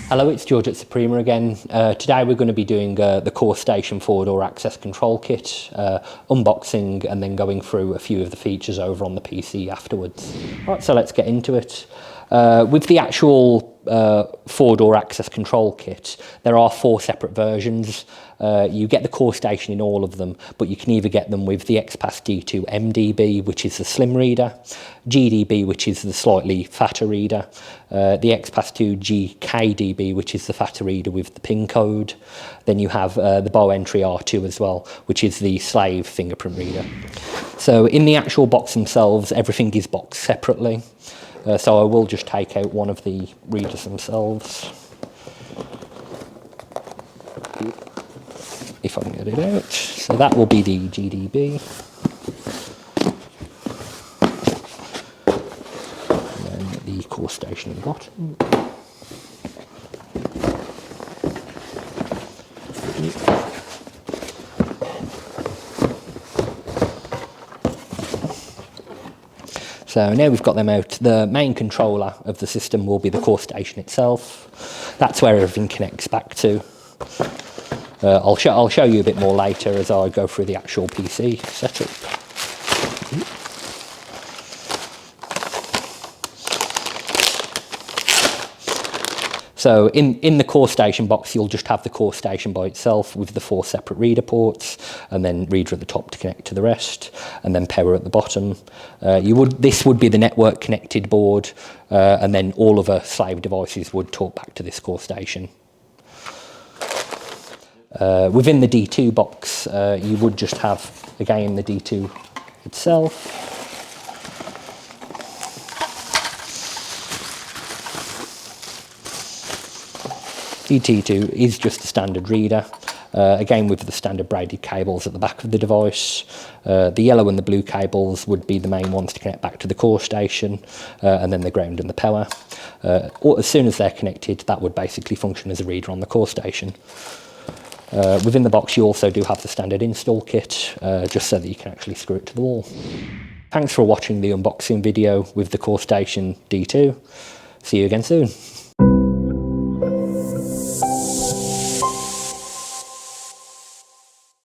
Hello, it's George at Suprema again. Today we're going to be doing the CoreStation 4-door access control kit, unboxing and then going through a few of the features over on the PC afterwards. Right, so let's get into it. With the actual 4-door access control kit, there are 4 separate versions. You get the CoreStation in all of them, but you can either get them with the XPass D2 MDB, which is the slim reader, GDB, which is the slightly fatter reader, the XPass 2 GKDB, which is the fatter reader with the PIN code. Then you have the BioMetric R2 as well, which is the slave fingerprint reader. So in the actual box themselves, everything is boxed separately. So I will just take out one of the readers themselves, if I can get it out. So that will be the GDB. And then the CoreStation at the bottom. So now we've got them out, the main controller of the system will be the CoreStation itself. That's where everything connects back to. I'll show you a bit more later as I go through the actual PC setup. So in the CoreStation box, you'll just have the CoreStation by itself with the 4 separate reader ports, and then reader at the top to connect to the rest, and then power at the bottom. This would be the network connected board, and then all of the slave devices would talk back to this CoreStation. Within the D2 box, you would just have, again, the D2 itself. D2 is just a standard reader, again with the standard braided cables at the back of the device. The yellow and the blue cables would be the main ones to connect back to the CoreStation, and then the ground and the power. As soon as they're connected, that would basically function as a reader on the CoreStation. Within the box you also do have the standard install kit, just so that you can actually screw it to the wall. Thanks for watching the unboxing video with the CoreStation D2. See you again soon.